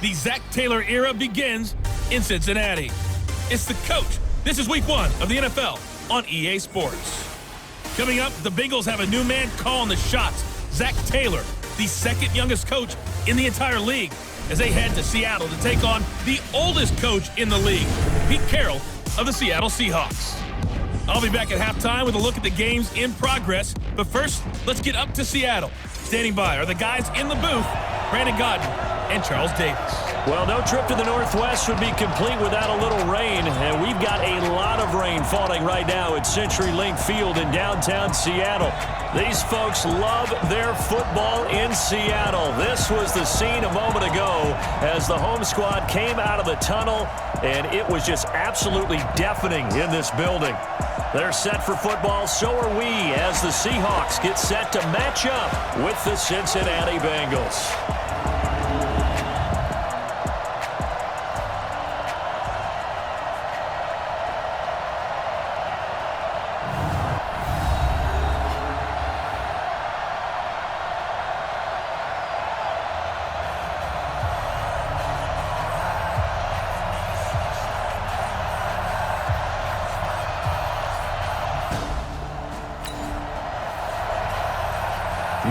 The Zach Taylor era begins in Cincinnati. It's the coach. This is week 1 of the NFL on EA Sports. Coming up, the Bengals have a new man calling the shots. Zach Taylor, the second youngest coach in the entire league, as they head to Seattle to take on the oldest coach in the league, Pete Carroll of the Seattle Seahawks. I'll be back at halftime with a look at the games in progress. But first, let's get up to Seattle. Standing by are the guys in the booth, Brandon Godden and Charles Davis. Well, no trip to the Northwest would be complete without a little rain, and we've got a lot of rain falling right now at CenturyLink Field in downtown Seattle. These folks love their football in Seattle. This was the scene a moment ago as the home squad came out of the tunnel, and it was just absolutely deafening in this building. They're set for football, so are we, as the Seahawks get set to match up with the Cincinnati Bengals.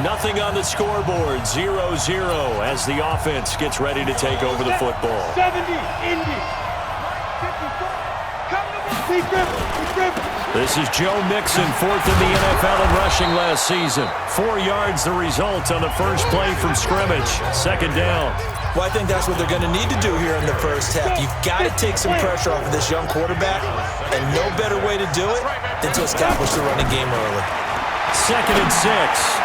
Nothing on the scoreboard, 0-0 as the offense gets ready to take over the football. 70, Indy. This is Joe Mixon, 4th in the NFL in rushing last season. 4 yards the result on the first play from scrimmage. Second down. Well, I think that's what they're going to need to do here in the first half. You've got to take some pressure off of this young quarterback, and no better way to do it than to establish the running game early. 2nd and 6.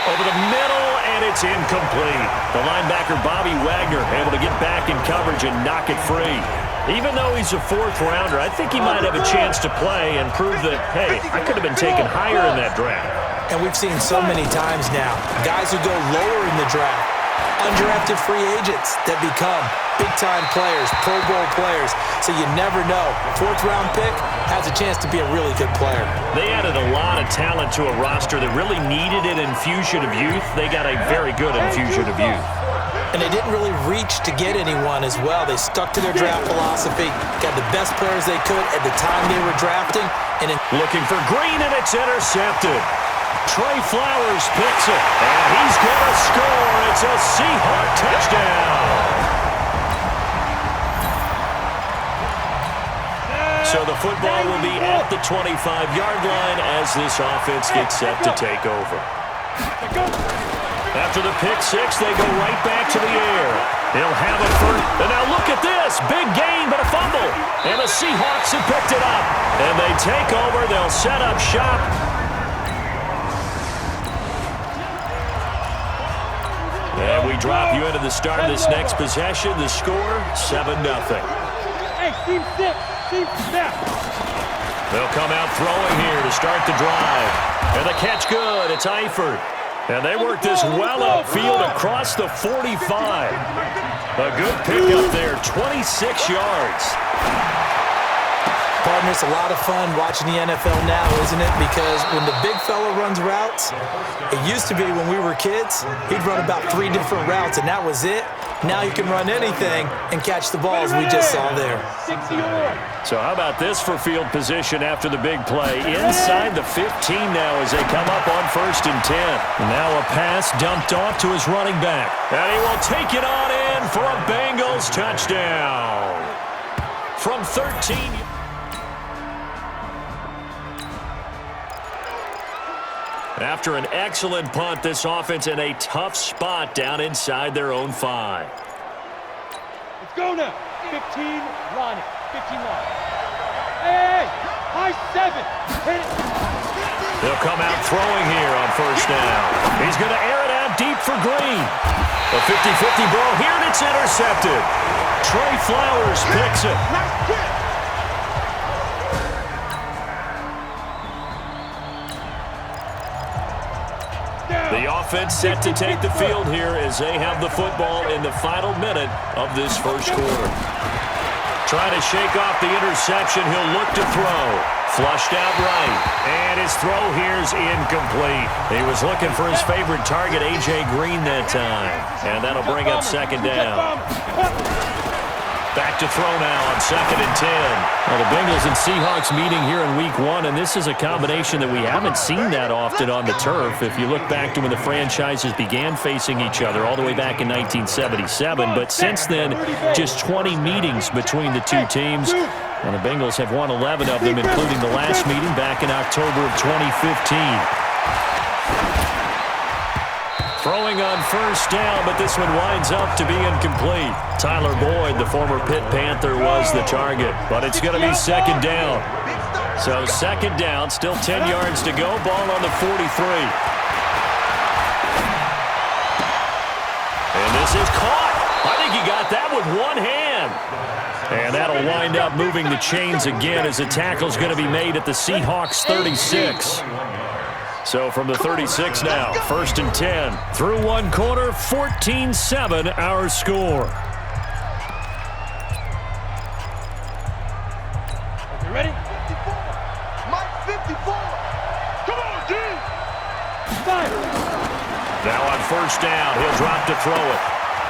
Over the middle, and it's incomplete. The linebacker, Bobby Wagner, able to get back in coverage and knock it free. Even though he's a 4th rounder, I think he might have a chance to play and prove that, hey, I could have been taken higher in that draft. And we've seen so many times now, guys who go lower in the draft, undrafted free agents that become big-time players, Pro Bowl players. So you never know. 4th-round pick has a chance to be a really good player. They added a lot of talent to a roster that really needed an infusion of youth. They got a very good infusion of youth. And they didn't really reach to get anyone as well. They stuck to their draft philosophy, got the best players they could at the time they were drafting. And looking for Green, and it's intercepted. Trey Flowers picks it, and he's going to score. It's a Seahawk touchdown. So the football will be at the 25-yard line as this offense gets set to take over. After the pick six, they go right back to the air. They'll have a first. And now look at this. Big gain, but a fumble. And the Seahawks have picked it up. And they take over. They'll set up shop. And we drop you into the start of this next possession. The score, 7-0. Hey, team six. Team snap. They'll come out throwing here to start the drive. And the catch good. It's Eifert. And they work this well upfield across the 45. A good pickup there, 26 yards. Partner, it's a lot of fun watching the NFL now, isn't it? Because when the big fella runs routes, it used to be when we were kids, he'd run about 3 different routes, and that was it. Now you can run anything and catch the balls we just saw there. So how about this for field position after the big play? Inside the 15 now as they come up on 1st and 10. Now a pass dumped off to his running back. And he will take it on in for a Bengals touchdown. From 13. After an excellent punt, this offense in a tough spot down inside their own 5. Let's go now. 15, line it. 15 line. Hey, high 7. Hit it. They'll come out throwing here on 1st down. He's going to air it out deep for Green. A 50-50 ball here, and it's intercepted. Trey Flowers picks it. Nice kick. The offense set to take the field here as they have the football in the final minute of this first quarter. Trying to shake off the interception. He'll look to throw. Flushed out right. And his throw here's incomplete. He was looking for his favorite target, A.J. Green, that time. And that'll bring up second down. Back to throw now on 2nd and 10. Well, the Bengals and Seahawks meeting here in Week 1, and this is a combination that we haven't seen that often on the turf. If you look back to when the franchises began facing each other all the way back in 1977, but since then, just 20 meetings between the two teams. And the Bengals have won 11 of them, including the last meeting back in October of 2015. Throwing on first down, but this one winds up to be incomplete. Tyler Boyd, the former Pitt Panther, was the target, but it's going to be second down. So second down, still 10 yards to go, ball on the 43. And this is caught. I think he got that with one hand. And that'll wind up moving the chains again as the tackle's going to be made at the Seahawks 36. So from the 36 now, 1st and 10. Through one quarter, 14-7 our score. You ready? 54. Mike 54. Come on, D. Fire. Now on first down, he'll drop to throw it.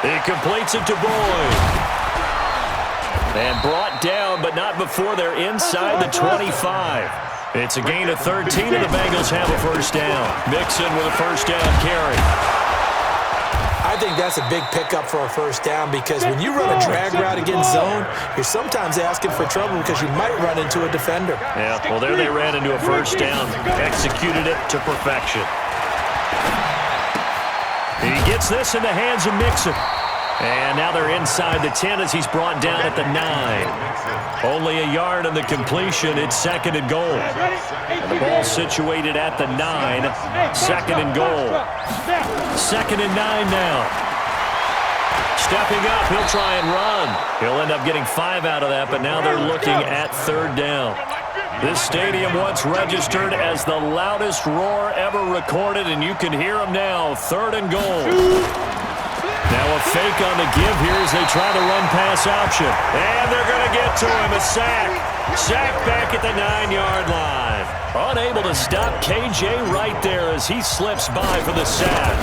He completes it to Boyd. And brought down, but not before they're inside the 25. It's a gain of 13, and the Bengals have a first down. Mixon with a first down carry. I think that's a big pickup for a first down because when you run a drag route against zone, you're sometimes asking for trouble because you might run into a defender. Yeah, well, there they ran into a first down. Executed it to perfection. He gets this in the hands of Mixon. And now they're inside the 10 as he's brought down at the 9. Only a yard on the completion. It's 2nd and goal. And the ball situated at the 9. 2nd and goal. 2nd and 9 now. Stepping up, he'll try and run. He'll end up getting 5 out of that, but now they're looking at 3rd down. This stadium once registered as the loudest roar ever recorded, and you can hear them now. 3rd and goal. Now a fake on the give here as they try the run-pass option. And they're going to get to him. A sack. Sack back at the 9-yard line. Unable to stop KJ right there as he slips by for the sack.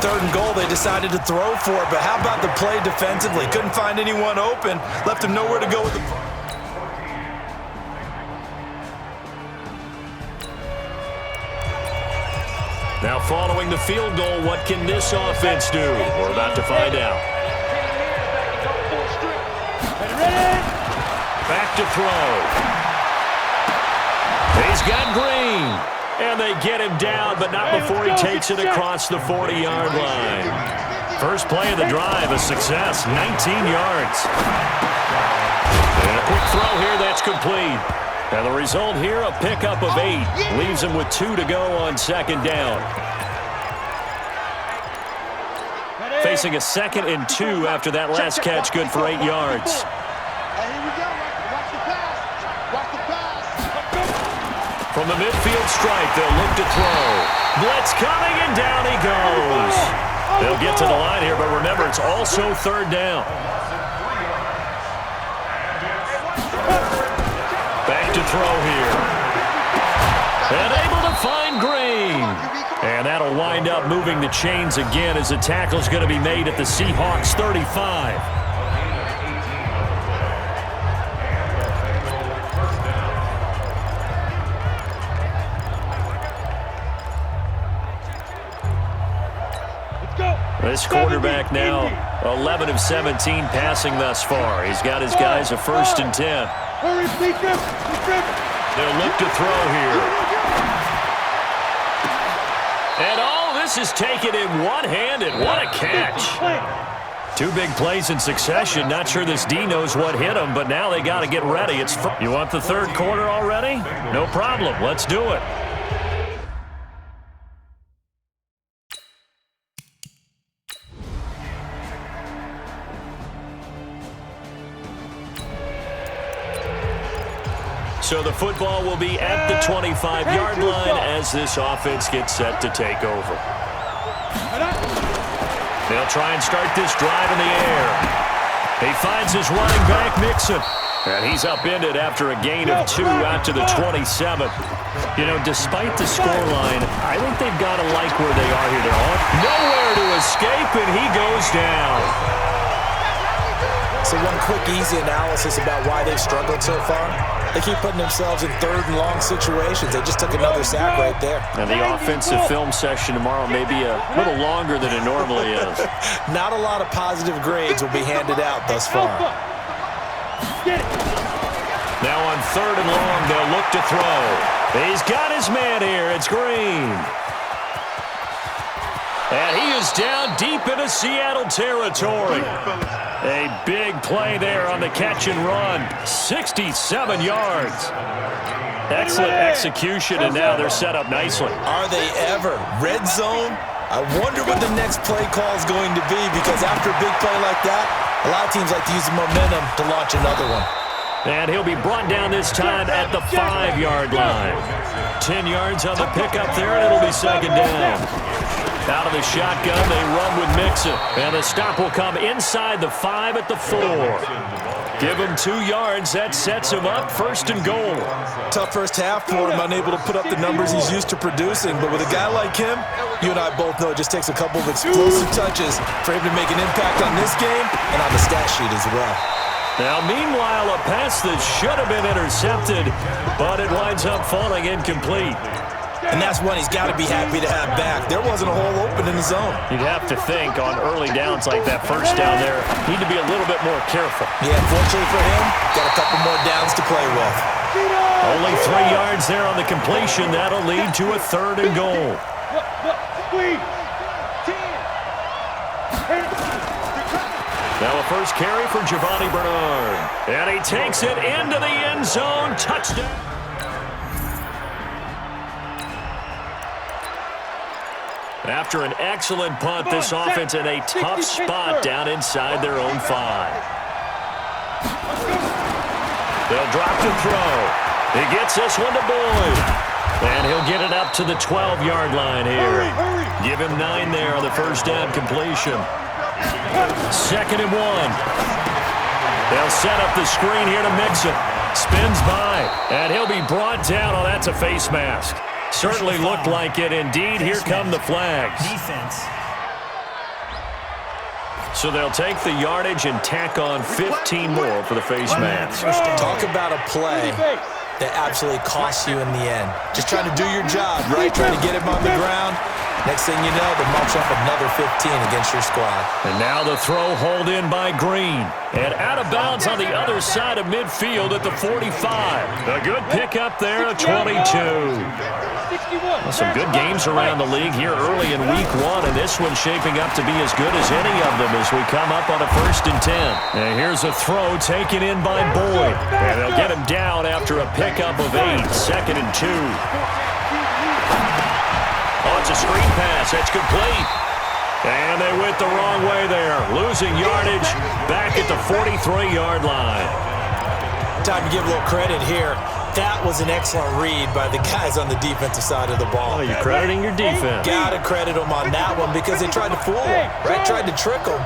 3rd and goal, they decided to throw for it, but how about the play defensively? Couldn't find anyone open. Left him nowhere to go with the... Now following the field goal, what can this offense do? We're about to find out. Back to throw. He's got Green. And they get him down, but not before he takes it across the 40-yard line. First play of the drive, a success, 19 yards. And a quick throw here, that's complete. And the result here, a pickup of 8. Leaves him with 2 to go on 2nd down. Facing a 2nd and 2 after that last catch, good for 8 yards. Here we go. Watch the pass. Watch the pass. From the midfield stripe, they'll look to throw. Blitz coming, and down he goes. They'll get to the line here, but remember, it's also 3rd down. Back to throw here. And able to find Green. And that'll wind up moving the chains again as the tackle's going to be made at the Seahawks 35. This quarterback now 11 of 17 passing thus far. He's got his guys a 1st and 10. They'll look to throw here. And all this is taken in one-handed. What a catch. 2 big plays in succession. Not sure this D knows what hit him, but now they got to get ready. You want the 3rd quarter already? No problem. Let's do it. So the football will be at the 25-yard line as this offense gets set to take over. They'll try and start this drive in the air. He finds his running back, Mixon. And he's upended after a gain of 2 out to the 27. You know, despite the scoreline, I think they've got to like where they are here. They're all nowhere to escape, and he goes down. So one quick, easy analysis about why they've struggled so far. They keep putting themselves in third and long situations. They just took another sack right there. And the offensive film session tomorrow may be a little longer than it normally is. Not a lot of positive grades will be handed out thus far. Now on 3rd and long, they'll look to throw. He's got his man here. It's Green. And he is down deep into Seattle territory. A big play there on the catch and run. 67 yards. Excellent execution, and now they're set up nicely. Are they ever? Red zone? I wonder what the next play call is going to be, because after a big play like that, a lot of teams like to use the momentum to launch another one. And he'll be brought down this time at the 5-yard line. 10 yards on the pickup there, and it'll be 2nd down. Out of the shotgun, they run with Mixon. And the stop will come inside the 5 at the 4. Give him 2 yards. That sets him up 1st and goal. Tough first half for him, unable to put up the numbers he's used to producing. But with a guy like him, you and I both know it just takes a couple of explosive touches for him to make an impact on this game and on the stat sheet as well. Now, meanwhile, a pass that should have been intercepted, but it winds up falling incomplete. And that's one he's got to be happy to have back. There wasn't a hole open in the zone. You'd have to think on early downs like that, first down there, need to be a little bit more careful. Yeah, fortunately for him, got a couple more downs to play with. Only 3 yards there on the completion. That'll lead to a 3rd and goal. Now a first carry for Giovanni Bernard. And he takes it into the end zone. Touchdown. After an excellent punt, this offense in a tough spot down inside their own 5. They'll drop to throw. He gets this one to Boyd. And he'll get it up to the 12-yard line here. Give him 9 there on the first down completion. 2nd and 1. They'll set up the screen here to Mixon. Spins by, and he'll be brought down. Oh, that's a face mask. Certainly looked like it. Indeed, here come the flags. Defense. So they'll take the yardage and tack on 15 more for the face mask. Talk about a play that absolutely costs you in the end. Just trying to do your job, right? Trying to get him on the ground. Next thing you know, they'll march up another 15 against your squad. And now the throw hauled in by Green. And out of bounds on the other side of midfield at the 45. A good pickup there at 22. Well, some good games around the league here early in week 1, and this one's shaping up to be as good as any of them as we come up on a 1st and 10. And here's a throw taken in by Boyd. And they'll get him down after a pickup of 8. 2nd and 2. Oh, it's a screen pass. That's complete. And they went the wrong way there. Losing yardage back at the 43-yard line. Time to give a little credit here. That was an excellent read by the guys on the defensive side of the ball. Oh, you're crediting your defense. Gotta credit them on that one because they tried to fool him, right? Tried to trick him.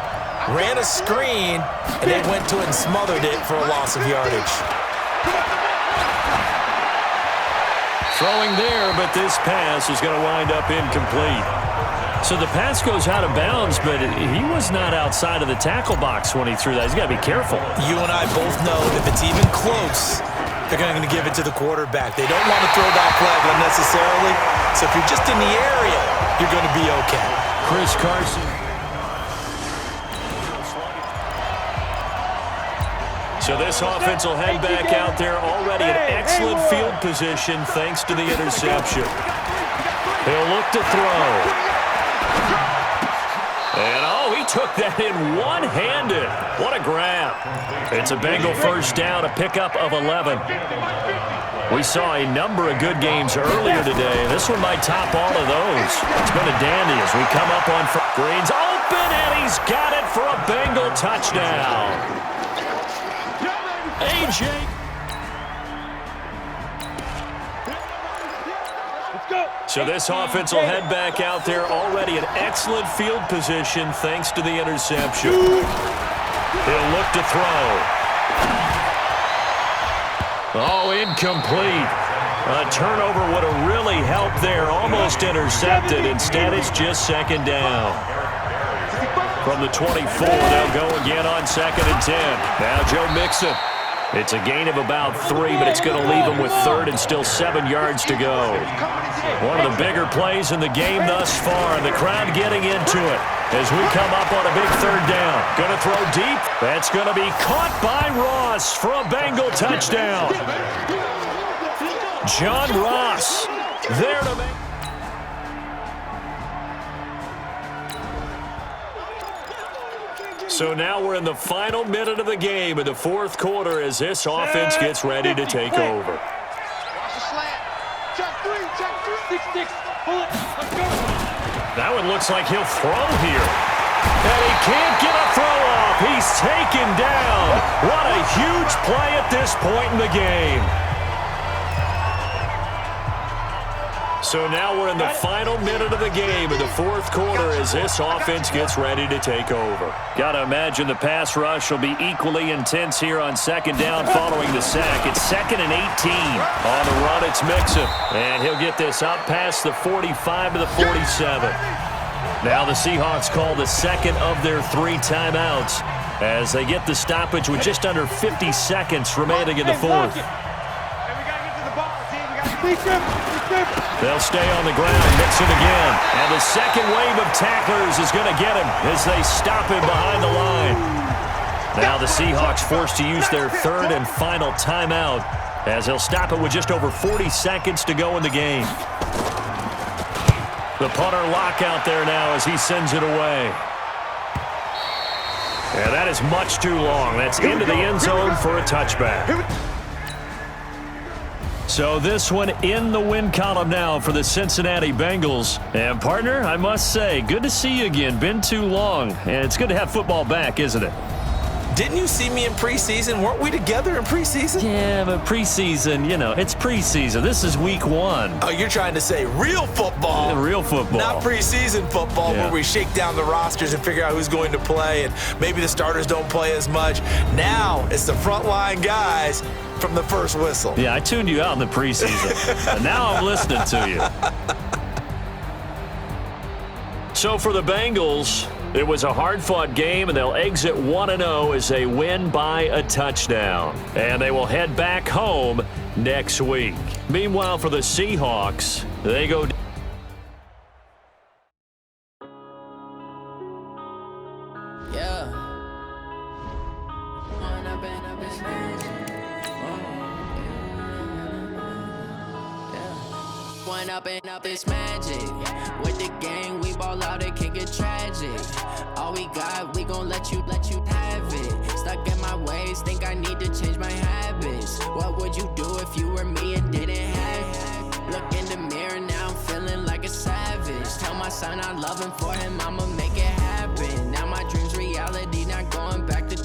Ran a screen, and they went to it and smothered it for a loss of yardage. Throwing there, but this pass is going to wind up incomplete. So the pass goes out of bounds, but he was not outside of the tackle box when he threw that. He's got to be careful. You and I both know if it's even close, they're going to give it to the quarterback. They don't want to throw that flag unnecessarily. So if you're just in the area, you're going to be okay. Chris Carson. So this offense will head back out there already in excellent field position thanks to the interception. He'll look to throw. And, oh, he took that in one-handed. What a grab. It's a Bengal first down, a pickup of 11. We saw a number of good games earlier today. This one might top all of those. It's been a dandy as we come up on Green's open, and he's got it for a Bengal touchdown. AJ. So this offense will head back out there already in excellent field position thanks to the interception. He'll look to throw. Oh, incomplete. A turnover would have really helped there. Almost intercepted. Instead, it's just second down. From the 24, they'll go again on 2nd and 10. Now Joe Mixon. It's a gain of about 3, but it's going to leave him with 3rd and still 7 yards to go. One of the bigger plays in the game thus far, and the crowd getting into it as we come up on a big 3rd down. Going to throw deep. That's going to be caught by Ross for a Bengal touchdown. John Ross there to make. So now we're in the final minute of the game in the 4th quarter as this offense gets ready to take over. Watch the slant. Check 3. 6-6. Pull it. Let's go. That one looks like he'll throw here. And he can't get a throw off. He's taken down. What a huge play at this point in the game. So now we're in the final minute of the game in the 4th quarter as this offense gets ready to take over. Got to imagine the pass rush will be equally intense here on 2nd down following the sack. It's 2nd and 18. On the run, it's Mixon. And he'll get this up past the 45 to the 47. Now the Seahawks call the 2nd of their 3 timeouts as they get the stoppage with just under 50 seconds remaining in the 4th. They'll stay on the ground. Mixon again. And the second wave of tacklers is going to get him as they stop him behind the line. Now the Seahawks forced to use their 3rd and final timeout as they'll stop it with just over 40 seconds to go in the game. The punter lockout there now as he sends it away. And that is much too long. That's into the end zone for a touchback. So this one in the win column now for the Cincinnati Bengals. And, partner, I must say, good to see you again. Been too long. And it's good to have football back, isn't it? Didn't you see me in preseason? Weren't we together in preseason? Yeah, but preseason, you know, it's preseason. This is week 1. Oh, you're trying to say real football. Real football. Not preseason football Yeah. where we shake down the rosters and figure out who's going to play and maybe the starters don't play as much. Now it's the frontline guys from the first whistle. Yeah, I tuned you out in the preseason. And now I'm listening to you. So for the Bengals, it was a hard-fought game, and they'll exit 1-0 as they win by a touchdown. And they will head back home next week. Meanwhile, for the Seahawks, they go... Up this magic with the gang, we ball out, it can get tragic. All we got, we gon' let you have it. Stuck in my ways, think I need to change my habits. What would you do if you were me and didn't have it? Look in the mirror, now I'm feeling like a savage. Tell my son I love him, for him I'ma make it happen. Now my dream's reality, not going back to.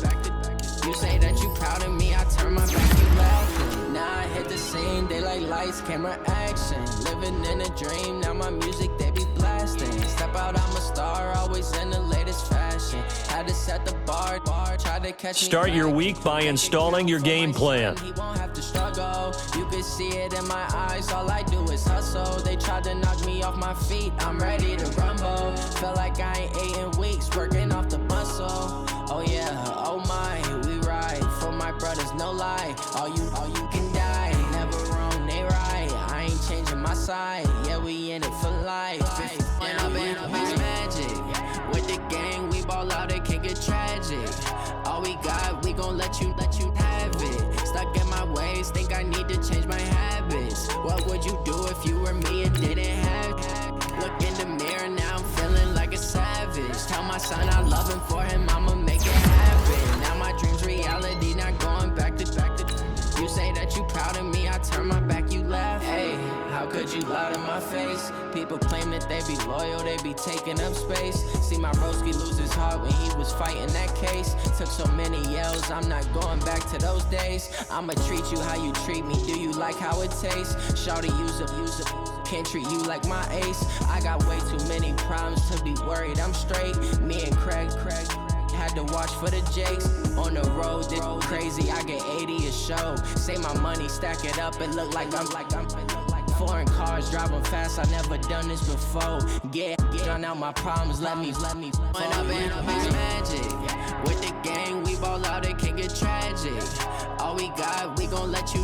You say that you proud of me, I turn my back, you laughing. Now I hit the scene, daylight lights, camera action. Living in a dream, now my music, they be blasting. Step out, I'm a star, always in the latest fashion. Had to set the bar, try to catch me. Start your week by installing your game plan. He won't have to struggle, you can see it in my eyes. All I do is hustle, they tried to knock me off my feet. I'm ready to rumble, felt like I ain't ate in weeks, working off the muscle. Oh yeah, oh my, we ride for my brothers, no lie. All you can die, never wrong, they right. I ain't changing my side, yeah, we in it for life. When I've been up is magic, with the gang, we ball out, it can get tragic. All we got, we gon' let you have it. Stuck in my ways, think I need to change my habits. What would you do if you were me and didn't have it? Look in the mirror, now I'm feeling like a savage. Tell my son I love him, for him I'ma make it happen. Now my dream's reality, not going back to. You say that you proud of me, I turn my back, you laugh. Hey, how could you lie to my face? People claim that they be loyal, they be taking up space. See my broski lose his heart when he was fighting that case. Took so many yells, I'm not going back to those days. I'ma treat you how you treat me, do you like how it tastes? Shawty, use it, can't treat you like my ace. I got way too many problems to be worried, I'm straight. Me and Craig had to watch for the jakes. On the road, this crazy, I get 80 a show. Say my money, stack it up, it look like I'm foreign cars, driving fast, I never done this before. Get drown out my problems, let me When up in it's magic. With the gang, we ball out, it can get tragic. All we got, we gon' let you